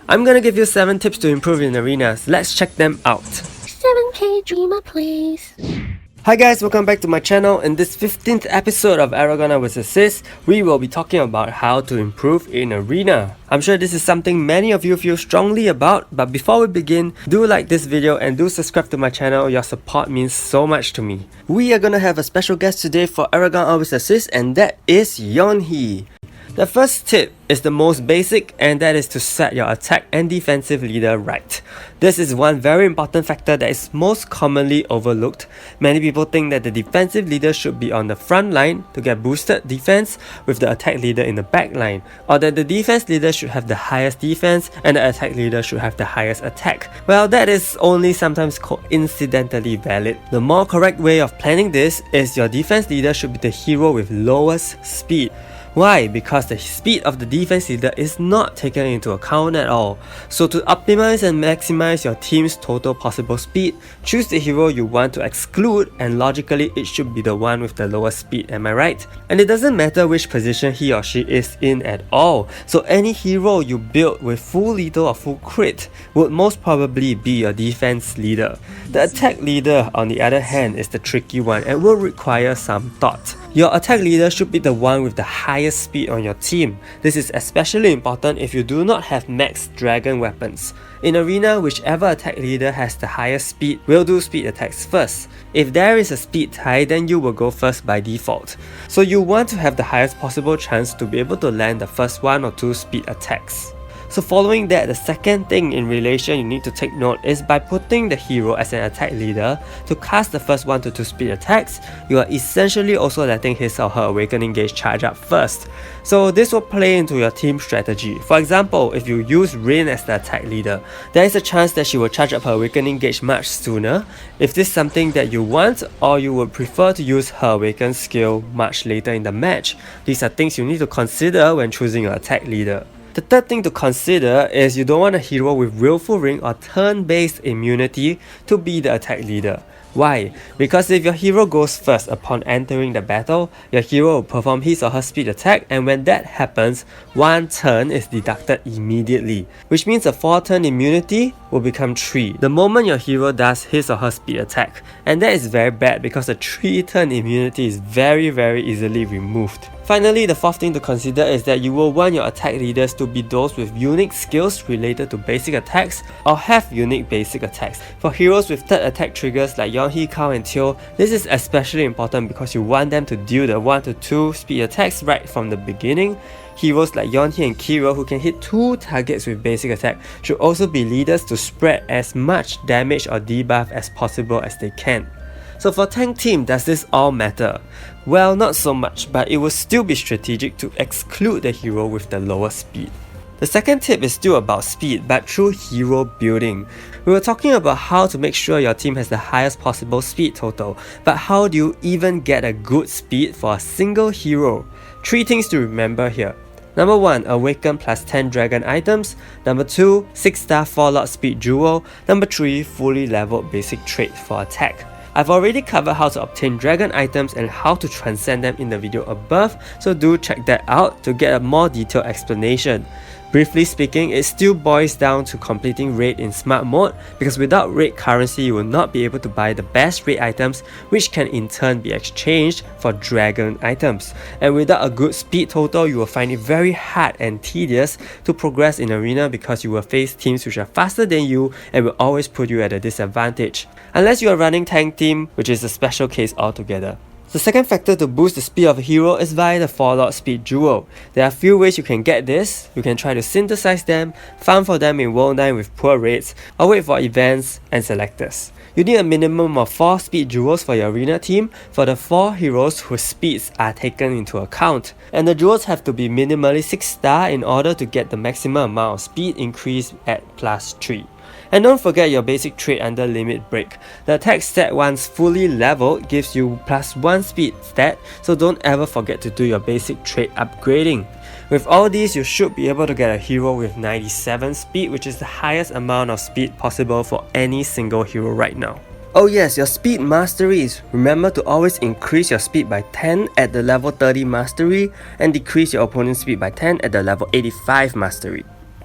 I'm gonna give you 7 tips to improve in arenas. Let's check them out. 7K Dreamer please. Hi guys, welcome back to my channel. In this 15th episode of Aragona vs Sis, we will be talking about how to improve in arena. I'm sure this is something many of you feel strongly about, but before we begin, do like this video and do subscribe to my channel. Your support means so much to me. We are gonna have a special guest today for Aragona vs Sis, and that is Yeonhee. The first tip is the most basic, and that is to set your attack and defensive leader right. This is one very important factor that is most commonly overlooked. Many people think that the defensive leader should be on the front line to get boosted defense with the attack leader in the back line, or that the defense leader should have the highest defense and the attack leader should have the highest attack. Well, that is only sometimes coincidentally valid. The more correct way of planning this is your defense leader should be the hero with lowest speed. Why? Because the speed of the defense leader is not taken into account at all. So to optimize and maximize your team's total possible speed, choose the hero you want to exclude, and logically it should be the one with the lowest speed, am I right? And it doesn't matter which position he or she is in at all. So any hero you build with full lethal or full crit would most probably be your defense leader. The attack leader, on the other hand, is the tricky one and will require some thought. Your attack leader should be the one with the highest speed on your team. This is especially important if you do not have max dragon weapons. In arena, whichever attack leader has the highest speed will do speed attacks first. If there is a speed tie, then you will go first by default. So you want to have the highest possible chance to be able to land the first 1 or 2 speed attacks. So following that, the second thing in relation you need to take note is by putting the hero as an attack leader to cast the first 1 to 2 speed attacks, you are essentially also letting his or her awakening gauge charge up first. So this will play into your team strategy. For example, if you use Rin as the attack leader, there is a chance that she will charge up her awakening gauge much sooner. If this is something that you want, or you would prefer to use her awaken skill much later in the match, these are things you need to consider when choosing your attack leader. The third thing to consider is you don't want a hero with willful ring or turn-based immunity to be the attack leader. Why? Because if your hero goes first upon entering the battle, your hero will perform his or her speed attack, and when that happens, 1 turn is deducted immediately, which means a 4-turn immunity will become 3 the moment your hero does his or her speed attack, and that is very bad because a 3-turn immunity is very easily removed. Finally, the fourth thing to consider is that you will want your attack leaders to be those with unique skills related to basic attacks or have unique basic attacks. For heroes with third attack triggers like Yeonhee, Kao and Teo, this is especially important because you want them to deal the 1 to 2 speed attacks right from the beginning. Heroes like Yeonhee and Kiro who can hit 2 targets with basic attack should also be leaders to spread as much damage or debuff as possible as they can. So for tank team, does this all matter? Well, not so much, but it will still be strategic to exclude the hero with the lowest speed. The second tip is still about speed, but through hero building. We were talking about how to make sure your team has the highest possible speed total, but how do you even get a good speed for a single hero? 3 things to remember here. Number 1, awaken plus 10 dragon items. Number 2, 6-star 4-lot speed jewel. Number 3, fully leveled basic trait for attack. I've already covered how to obtain dragon items and how to transcend them in the video above, so do check that out to get a more detailed explanation. Briefly speaking, it still boils down to completing raid in smart mode, because without raid currency you will not be able to buy the best raid items, which can in turn be exchanged for dragon items. And without a good speed total, you will find it very hard and tedious to progress in arena because you will face teams which are faster than you and will always put you at a disadvantage. Unless you are running tank team, which is a special case altogether. The second factor to boost the speed of a hero is via the 4-lot speed jewel. There are a few ways you can get this. You can try to synthesize them, farm for them in World 9 with poor rates, or wait for events and selectors. You need a minimum of 4 speed jewels for your arena team for the 4 heroes whose speeds are taken into account. And the jewels have to be minimally 6-star in order to get the maximum amount of speed increase at +3. And don't forget your basic trait under limit break. The attack stat once fully leveled gives you +1 speed stat, so don't ever forget to do your basic trait upgrading. With all these, you should be able to get a hero with 97 speed, which is the highest amount of speed possible for any single hero right now. Oh yes, your speed masteries. Remember to always increase your speed by 10 at the level 30 mastery and decrease your opponent's speed by 10 at the level 85 mastery.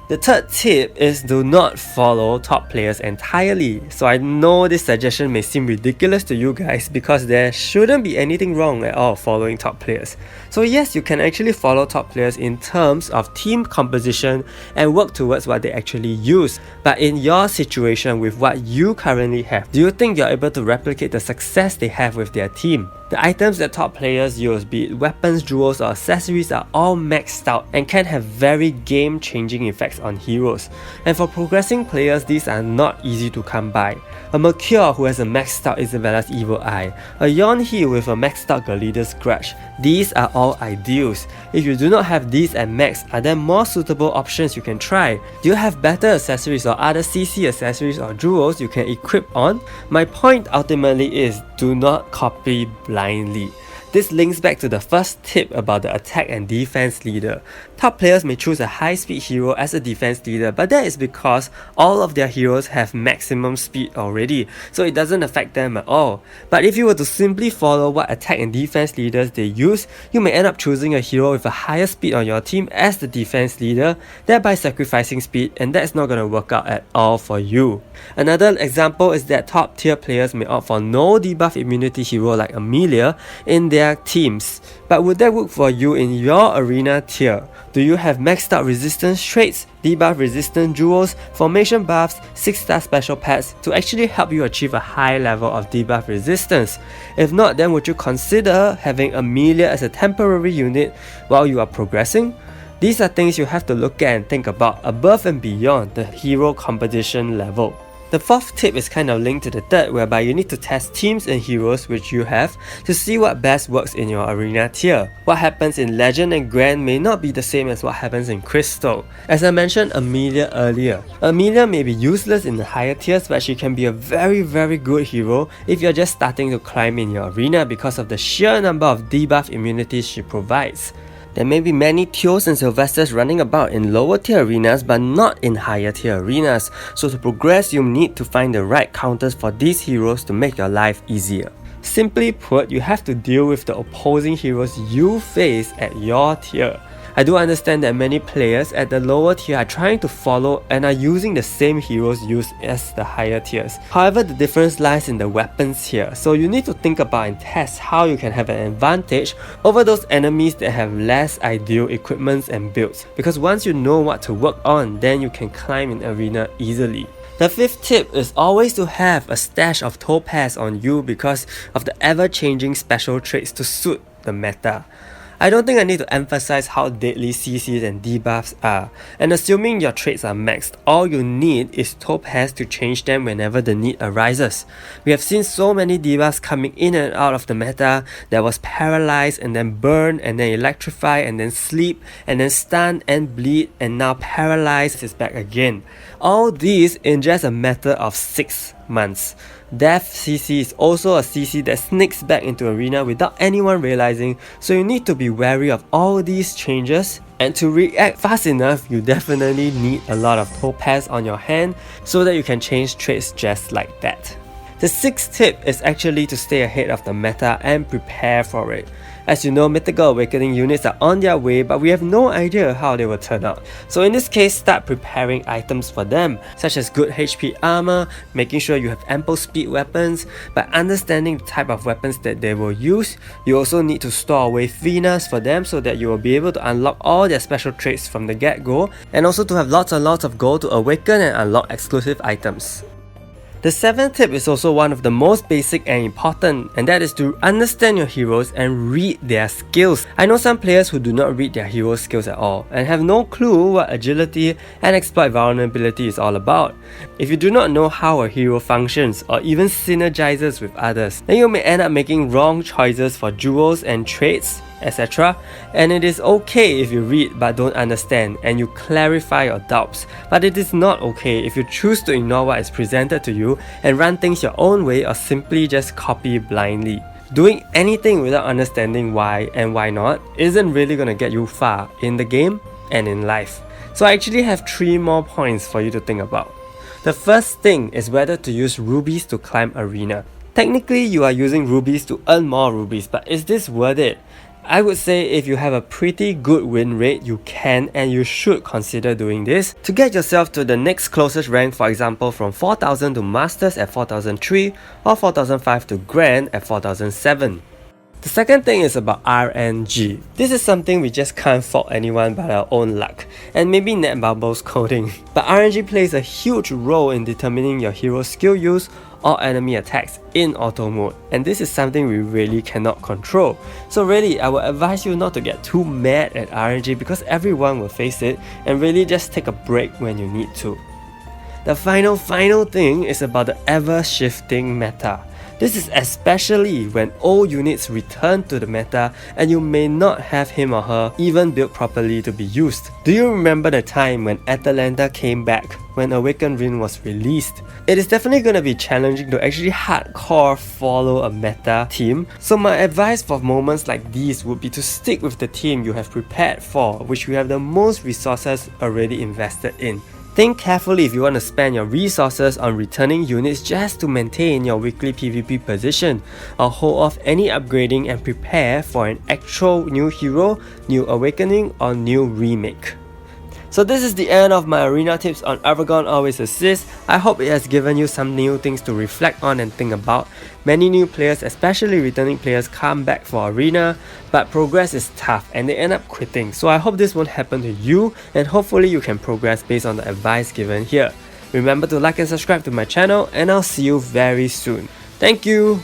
The third tip is do not follow top players entirely. So I know this suggestion may seem ridiculous to you guys because there shouldn't be anything wrong at all following top players. So yes, you can actually follow top players in terms of team composition and work towards what they actually use. But in your situation with what you currently have, do you think you're able to replicate the success they have with their team? The items that top players use, be it weapons, jewels or accessories, are all maxed out and can have very game-changing effects on heroes. And for progressing players, these are not easy to come by. A Mercure who has a maxed out Isabella's Evil Eye, a Yonhee with a maxed out Galeda's Grudge, these are all ideals. If you do not have these at max, are there more suitable options you can try? Do you have better accessories or other CC accessories or jewels you can equip on? My point ultimately is, do not copy blindly. This links back to the first tip about the attack and defense leader. Top players may choose a high speed hero as a defense leader, but that is because all of their heroes have maximum speed already, so it doesn't affect them at all. But if you were to simply follow what attack and defense leaders they use, you may end up choosing a hero with a higher speed on your team as the defense leader, thereby sacrificing speed, and that's not going to work out at all for you. Another example is that top tier players may opt for no debuff immunity hero like Remilia in their teams. But would that work for you in your arena tier? Do you have maxed out resistance traits, debuff resistant jewels, formation buffs, 6-star special pets to actually help you achieve a high level of debuff resistance? If not, then would you consider having Remilia as a temporary unit while you are progressing? These are things you have to look at and think about above and beyond the hero competition level. The fourth tip is kind of linked to the third, whereby you need to test teams and heroes which you have to see what best works in your arena tier. What happens in Legend and Grand may not be the same as what happens in Crystal. As I mentioned Remilia earlier, Remilia may be useless in the higher tiers, but she can be a very good hero if you're just starting to climb in your arena because of the sheer number of debuff immunities she provides. There may be many Teos and Sylvesters running about in lower tier arenas but not in higher tier arenas, so to progress you need to find the right counters for these heroes to make your life easier. Simply put, you have to deal with the opposing heroes you face at your tier. I do understand that many players at the lower tier are trying to follow and are using the same heroes used as the higher tiers. However, the difference lies in the weapons here, so you need to think about and test how you can have an advantage over those enemies that have less ideal equipments and builds, because once you know what to work on, then you can climb in arena easily. The fifth tip is always to have a stash of topaz on you because of the ever-changing special traits to suit the meta. I don't think I need to emphasize how deadly CCs and debuffs are, and assuming your traits are maxed, all you need is topaz to change them whenever the need arises. We have seen so many debuffs coming in and out of the meta that was paralyzed and then burn and then electrify and then sleep and then stun and bleed, and now paralyzed is back again. All these in just a matter of 6 months. Death CC is also a CC that sneaks back into arena without anyone realizing, so you need to be wary of all these changes, and to react fast enough you definitely need a lot of topaz on your hand so that you can change traits just like that. The sixth tip is actually to stay ahead of the meta and prepare for it. As you know, Mythical Awakening units are on their way, but we have no idea how they will turn out. So in this case, start preparing items for them, such as good HP armor, making sure you have ample speed weapons. By understanding the type of weapons that they will use, you also need to store away Venas for them so that you will be able to unlock all their special traits from the get-go, and also to have lots and lots of gold to awaken and unlock exclusive items. The seventh tip is also one of the most basic and important, and that is to understand your heroes and read their skills. I know some players who do not read their hero skills at all and have no clue what agility and exploit vulnerability is all about. If you do not know how a hero functions or even synergizes with others, then you may end up making wrong choices for jewels and traits, etc. And it is okay if you read but don't understand and you clarify your doubts, but it is not okay if you choose to ignore what is presented to you and run things your own way or simply just copy blindly. Doing anything without understanding why and why not isn't really gonna get you far in the game and in life. So I actually have 3 more points for you to think about. The first thing is whether to use rubies to climb arena. Technically you are using rubies to earn more rubies, but is this worth it? I would say if you have a pretty good win rate, you can and you should consider doing this to get yourself to the next closest rank, for example from 4000 to Masters at 4003 or 4005 to Grand at 4007. The second thing is about RNG. This is something we just can't fault anyone but our own luck, and maybe NetBubble's coding. But RNG plays a huge role in determining your hero's skill use or enemy attacks in auto mode, and this is something we really cannot control. So really, I would advise you not to get too mad at RNG because everyone will face it, and really just take a break when you need to. The final thing is about the ever-shifting meta. This is especially when old units return to the meta and you may not have him or her even built properly to be used. Do you remember the time when Atalanta came back when Awakened Rin was released? It is definitely going to be challenging to actually hardcore follow a meta team, so my advice for moments like these would be to stick with the team you have prepared for, which you have the most resources already invested in. Think carefully if you want to spend your resources on returning units just to maintain your weekly PvP position, or hold off any upgrading and prepare for an actual new hero, new awakening or new remake. So this is the end of my arena tips on Aragon Always Assist. I hope it has given you some new things to reflect on and think about. Many new players, especially returning players, come back for arena, but progress is tough and they end up quitting. So I hope this won't happen to you, and hopefully you can progress based on the advice given here. Remember to like and subscribe to my channel, and I'll see you very soon. Thank you!